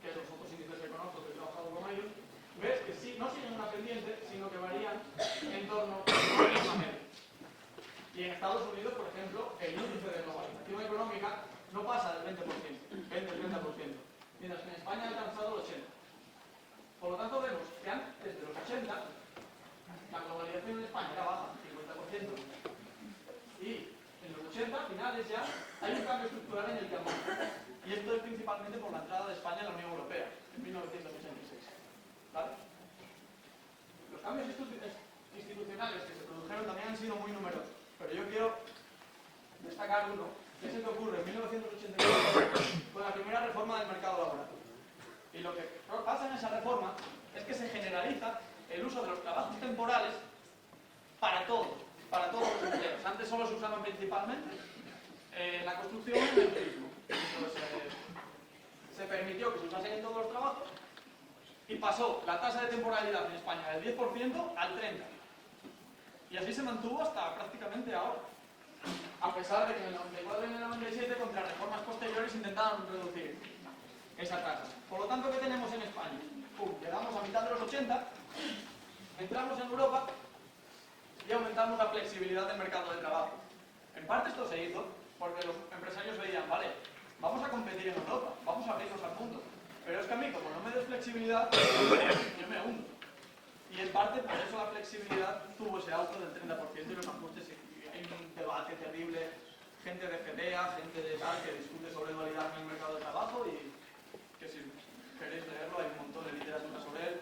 que son los otros índices que conozco, que he trabajado con ellos, ves que sí, no siguen una pendiente, sino que varían en torno a la misma media. Y en Estados Unidos, por ejemplo, el índice de globalización económica no pasa del 20%, 20-30%, mientras que en España ha alcanzado el 80%. Por lo tanto, vemos que antes de los 80, la globalización en España era baja, 50%, y en los 80, finales ya, hay un cambio estructural en el que aumenta. Y esto es principalmente por la entrada de España en la Unión Europea, en 1986. ¿Vale? el uso de los trabajos temporales para todos los empleos. Antes solo se usaban principalmente en la construcción y en el turismo. Entonces, se permitió que se usasen en todos los trabajos y pasó la tasa de temporalidad en España del 10% al 30%. Y así se mantuvo hasta prácticamente ahora. A pesar de que en el 94 y en el 97, contra reformas posteriores, intentaron reducir esa tasa. Por lo tanto, ¿qué tenemos en España? Llegamos a mitad de los 80, entramos en Europa y aumentamos la flexibilidad del mercado de trabajo. En parte esto se hizo porque los empresarios veían, vale, vamos a competir en Europa, vamos a abrirnos al mundo. Pero es que a mí, como no me des flexibilidad, yo me hundo. Y en parte por eso la flexibilidad tuvo ese auto del 30% y los ajustes. Hay un debate terrible, gente de FEDEA, gente de tal, que discute sobre dualidad en el mercado de trabajo y que si queréis leerlo hay un montón de literatura sobre él.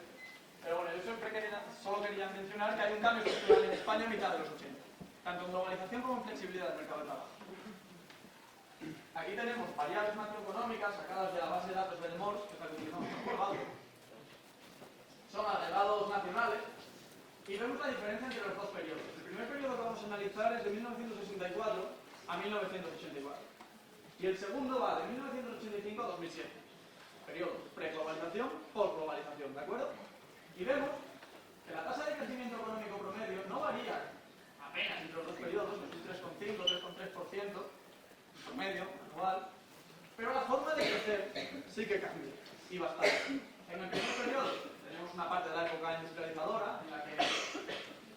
Pero bueno, yo solo quería mencionar que hay un cambio estructural en España a mitad de los 80, tanto en globalización como en flexibilidad del mercado de trabajo. Aquí tenemos variables macroeconómicas sacadas de la base de datos del MORS, que es la que utilizamos por Colgado. Son agregados nacionales y vemos la diferencia entre los dos periodos. El primer periodo que vamos a analizar es de 1964 a 1984 y el segundo va de 1985 a 2007. Periodo pre-globalización, post-globalización, ¿de acuerdo? Y vemos que la tasa de crecimiento económico promedio no varía apenas entre los dos periodos, es un 3,5, 3,3% promedio, anual, pero la forma de crecer sí que cambia, y bastante. En el primer periodo tenemos una parte de la época industrializadora, en la que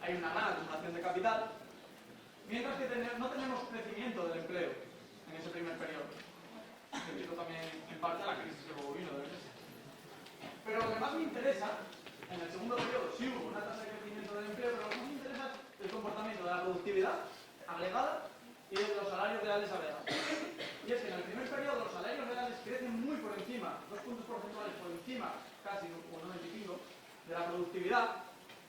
hay una gran acumulación de capital, mientras que no tenemos crecimiento del empleo en ese primer periodo. Debido también en parte a la crisis que luego vino de verdad. Pero lo que más me interesa, en el segundo periodo sí hubo una tasa de crecimiento del empleo, pero lo que más me interesa es el comportamiento de la productividad agregada y de los salarios reales agregados. Y es que en el primer periodo los salarios reales crecen muy por encima, 2 puntos porcentuales por encima, casi un 95, de la productividad,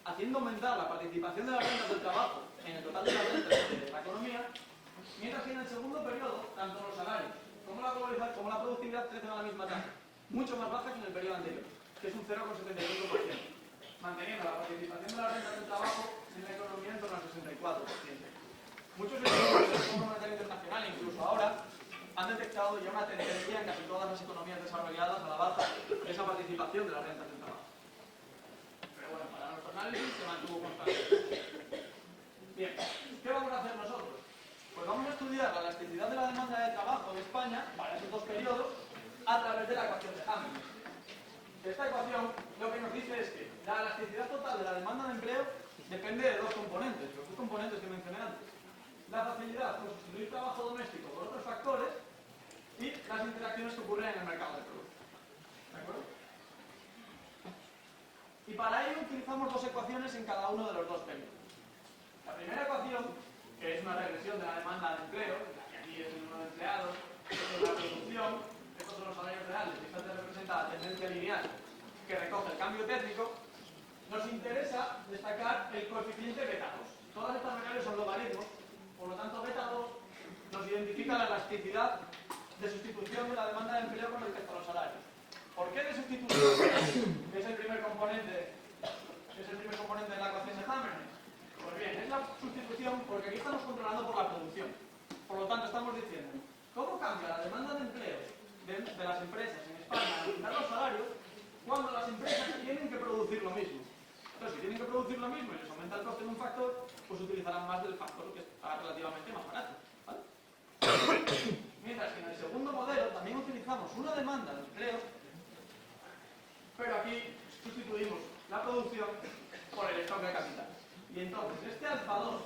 haciendo aumentar la participación de las rentas del trabajo en el total de las rentas de la economía, mientras que en el segundo periodo, tanto los salarios como la productividad crecen a la misma tasa, mucho más baja que en el periodo anterior, que es un 0,75%, manteniendo la participación de las rentas del trabajo en la economía en torno al 64%. Muchos estudios del Fondo Monetario Internacional, incluso ahora, han detectado ya una tendencia en casi todas las economías desarrolladas a la baja de esa participación de las rentas del trabajo. Pero bueno, para nuestro análisis se mantuvo constante. Bien, ¿qué vamos a hacer nosotros? Pues vamos a estudiar la elasticidad de la demanda de trabajo de España para esos dos periodos a través de la ecuación de Hamilton. Esta ecuación lo que nos dice es que la elasticidad total de la demanda de empleo depende de dos componentes, los dos componentes que mencioné antes. La facilidad por sustituir trabajo doméstico por otros factores y las interacciones que ocurren en el mercado de productos. ¿De acuerdo? Y para ello utilizamos dos ecuaciones en cada uno de los dos periodos. La primera ecuación, que es una regresión de la demanda de empleo, la que aquí es el número de empleados, esto es la producción, estos son los salarios reales, y esta representa la tendencia lineal que recoge el cambio técnico, nos interesa destacar el coeficiente beta 2. Todas estas variables son logaritmos. Por lo tanto, beta 2 nos identifica la elasticidad de sustitución de la demanda de empleo con respecto a los salarios. ¿Por qué de sustitución? Que es el primer componente de la ecuación de Hammerman. Pues bien, es la sustitución porque aquí estamos controlando por la producción. Por lo tanto, estamos diciendo, ¿cómo cambia la demanda de empleo de las empresas en España al aumentar los salarios cuando las empresas tienen que producir lo mismo? Entonces, si tienen que producir lo mismo y les aumenta el coste de un factor, pues utilizarán más del factor que está relativamente más barato, ¿vale? Mientras que en el segundo modelo también utilizamos una demanda de empleo, pero aquí sustituimos la producción por el stock de capital. Y entonces, este alfa 2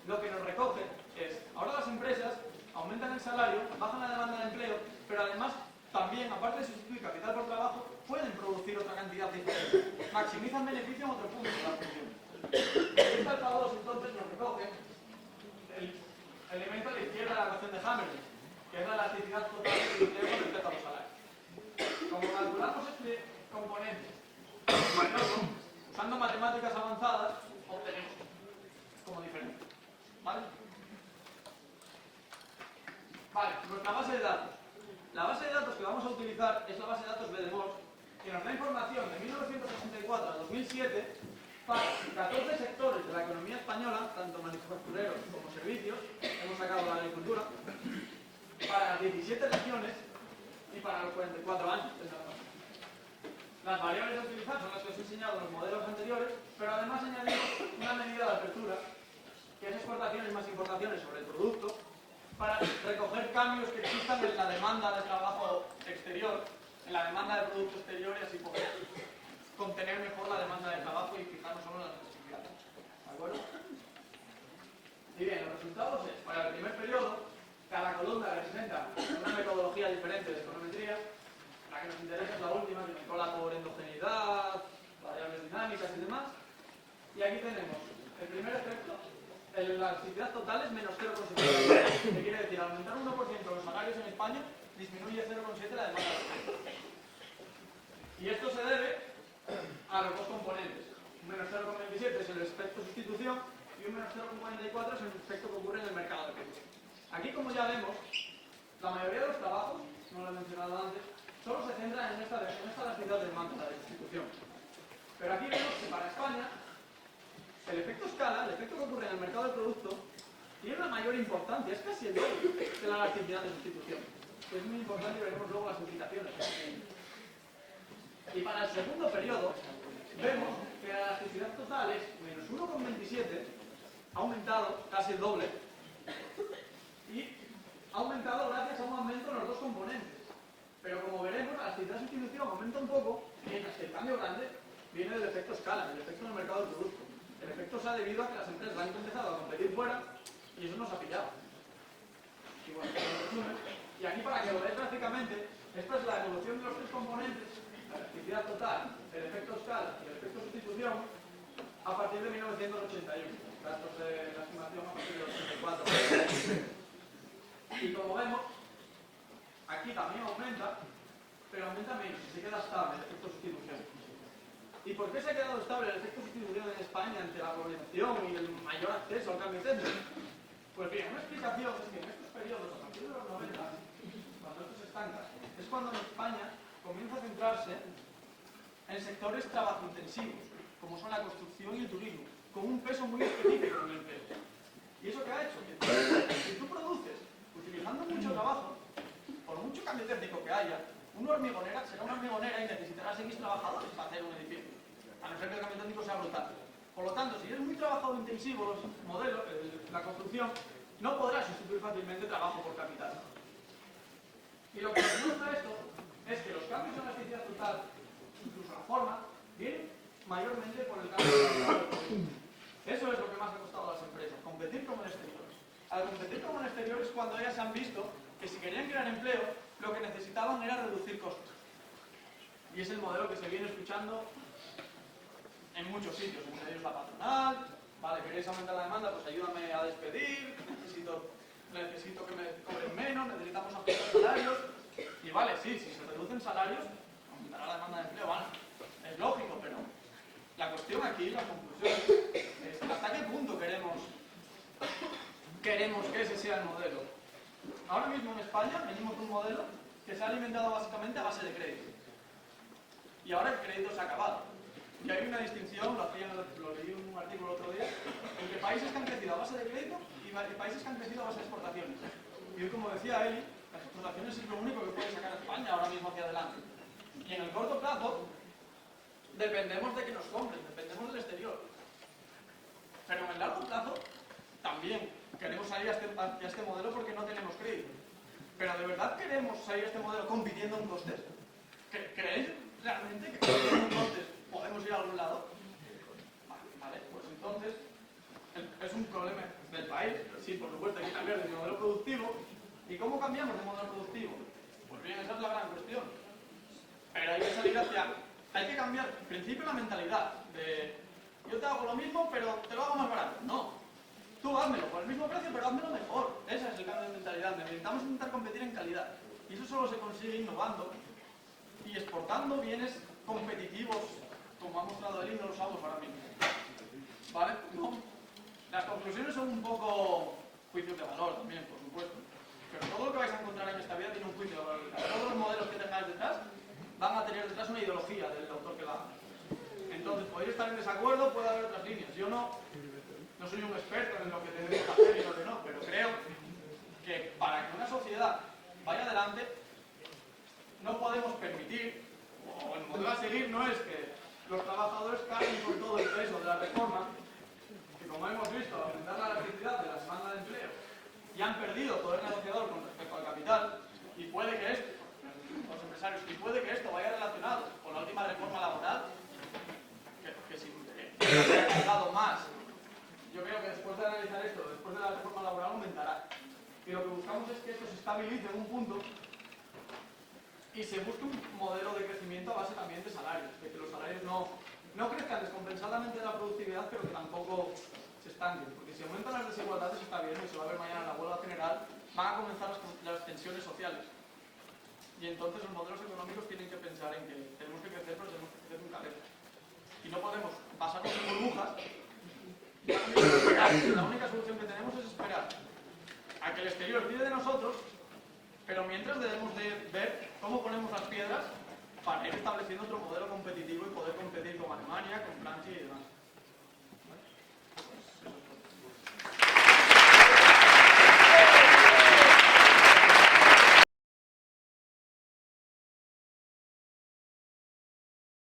lo que nos recoge es, ahora las empresas aumentan el salario, bajan la demanda de empleo, pero además también, aparte de sustituir capital por trabajo, pueden producir otra cantidad diferente. Maximizan beneficio en otro punto de la función. Este alfa 2 entonces nos recoge el elemento a la izquierda de la ecuación de Hammerman, que es la elasticidad total del empleo con respecto a los salarios. Como calculamos este componente usando matemáticas avanzadas, obtenemos como diferencia. ¿Vale? Vale, nuestra base de datos. La base de datos que vamos a utilizar es la base de datos BDMOS, que nos da información de 1964 a 2007 para 14 sectores de la economía española, tanto manufactureros como servicios, hemos sacado la agricultura, para las 17 regiones y para los 44 años. Las variables a utilizar son las que os he enseñado en los modelos anteriores, pero además añadimos una medida de apertura, que es exportaciones más importaciones sobre el producto, para recoger cambios que existan en la demanda de trabajo exterior, en la demanda de producto exterior, y así poder contener mejor la demanda de trabajo y fijarnos solo en las necesidades. ¿De acuerdo? Y bien, los resultados es, para el primer periodo, cada columna representa una metodología diferente de econometría. La que nos interesa es la última, que nos cola por endogeneidad, variables dinámicas y demás. Y aquí tenemos el primer efecto, la actividad total es menos 0,7. ¿Qué quiere decir? Al aumentar 1% los salarios en España, disminuye 0,7 la demanda de trabajo. Y esto se debe a los dos componentes. Un menos 0,27 es el efecto sustitución y un menos 0,44 es el efecto que ocurre en el mercado de precios. Aquí, como ya vemos, la mayoría de los trabajos, no lo he mencionado antes, solo se centran en esta elasticidad de demanda, la de sustitución. Pero aquí vemos que para España el efecto escala, el efecto que ocurre en el mercado del producto, tiene una mayor importancia, es casi el doble de la elasticidad de sustitución. Que es muy importante y veremos luego las implicaciones. Y para el segundo periodo, vemos que la elasticidad total es menos 1,27, ha aumentado casi el doble, y ha aumentado gracias a un aumento en los dos componentes. Pero como veremos, la elasticidad de sustitución aumenta un poco, mientras que el cambio grande viene del efecto escala, del efecto en el mercado del producto. El efecto se ha debido a que las empresas han empezado a competir fuera y eso nos ha pillado. Y bueno, y aquí para que lo veáis gráficamente, esta es la evolución de los tres componentes, la elasticidad total, el efecto escala y el efecto sustitución, a partir de 1981. Datos de la estimación a partir del 84. Y como vemos, aquí también aumenta, pero aumenta menos, se queda estable el efecto sustitución. ¿Y por qué se ha quedado estable el efecto sustitución en España ante la globalización y el mayor acceso al cambio técnico? Pues bien, una explicación es que en estos periodos, a partir de los 90, cuando esto se estanca, es cuando en España comienza a centrarse en sectores trabajo intensivos, como son la construcción y el turismo, con un peso muy específico en el empleo. ¿Y eso qué ha hecho? Que si tú produces utilizando mucho trabajo, por mucho cambio técnico que haya, una hormigonera será una hormigonera y necesitará 6 trabajadores para hacer un edificio, a no ser que el cambio técnico sea brutal. Por lo tanto, si es muy trabajador intensivo los modelos, la construcción, no podrá sustituir fácilmente trabajo por capital. Y lo que nos muestra esto es que los cambios en la elasticidad total, incluso la forma, vienen mayormente por el cambio de mercado. Eso es lo que más ha costado a las empresas, competir como en exterior. Al competir como en exterior es cuando ellas han visto que si querían crear empleo, lo que necesitaban era reducir costos. Y es el modelo que se viene escuchando en muchos sitios, entre ellos la patronal. Vale, ¿queréis aumentar la demanda? Pues ayúdame a despedir, necesito que me cobren menos, necesitamos ajustar salarios. Y vale, sí, si se reducen salarios, aumentará la demanda de empleo, vale. Es lógico, pero la cuestión aquí, la conclusión, es hasta qué punto queremos que ese sea el modelo. Ahora mismo en España venimos de un modelo que se ha alimentado básicamente a base de crédito. Y ahora el crédito se ha acabado. Y hay una distinción, lo leí en un artículo el otro día, entre países que han crecido a base de crédito y países que han crecido a base de exportaciones. Y hoy, como decía Eli, las exportaciones es lo único que puede sacar a España ahora mismo hacia adelante. Y en el corto plazo, dependemos de que nos compren, dependemos del exterior. Pero en el largo plazo, también queremos salir a este modelo porque no tenemos crédito. Pero ¿de verdad queremos salir a este modelo compitiendo en costes? ¿Creéis realmente que compitiendo en costes podemos ir a algún lado? Vale, pues entonces es un problema del país. Sí, por supuesto, hay que cambiar de modelo productivo. ¿Y cómo cambiamos de modelo productivo? Pues bien, esa es la gran cuestión. Pero hay que salir hay que cambiar, en principio, la mentalidad de yo te hago lo mismo, pero te lo hago más barato. No. Tú házmelo por el mismo precio, pero házmelo mejor. Ese es el cambio de mentalidad. Necesitamos intentar competir en calidad. Y eso solo se consigue innovando y exportando bienes competitivos, como ha mostrado el no lo usamos ahora mismo. ¿Vale? No. Las conclusiones son un poco juicios de valor también, por supuesto. Pero todo lo que vais a encontrar en esta vida tiene un juicio de valor. Todos los modelos que tengáis detrás van a tener detrás una ideología del autor que la haga. Entonces podéis estar en desacuerdo, puede haber otras líneas. Yo no soy un experto en lo que tenemos que hacer y lo que no, pero creo que para que una sociedad vaya adelante no podemos permitir, o el modelo a seguir no es que los trabajadores carguen con todo el peso de la reforma, que como hemos visto, al aumentar la electricidad de la demanda de empleo, y han perdido poder negociador con respecto al capital, y puede que esto, los empresarios, y puede que esto vaya relacionado con la última reforma laboral, que si ha cargado más. Yo creo que después de analizar esto, después de la reforma laboral aumentará. Y lo que buscamos es que esto se estabilice en un punto y se busque un modelo de crecimiento a base también de salarios, de que los salarios no crezcan descompensadamente de la productividad, pero que tampoco se estanquen. Porque si aumentan las desigualdades está bien, y se va a ver mañana en la huelga general, van a comenzar las tensiones sociales. Y entonces los modelos económicos tienen que pensar en que tenemos que crecer, pero tenemos que crecer con cabeza. Y no podemos pasarnos en burbujas. La única solución que tenemos es esperar a que el exterior pide de nosotros, pero mientras debemos de ver cómo ponemos las piedras para ir estableciendo otro modelo competitivo y poder competir con Alemania, con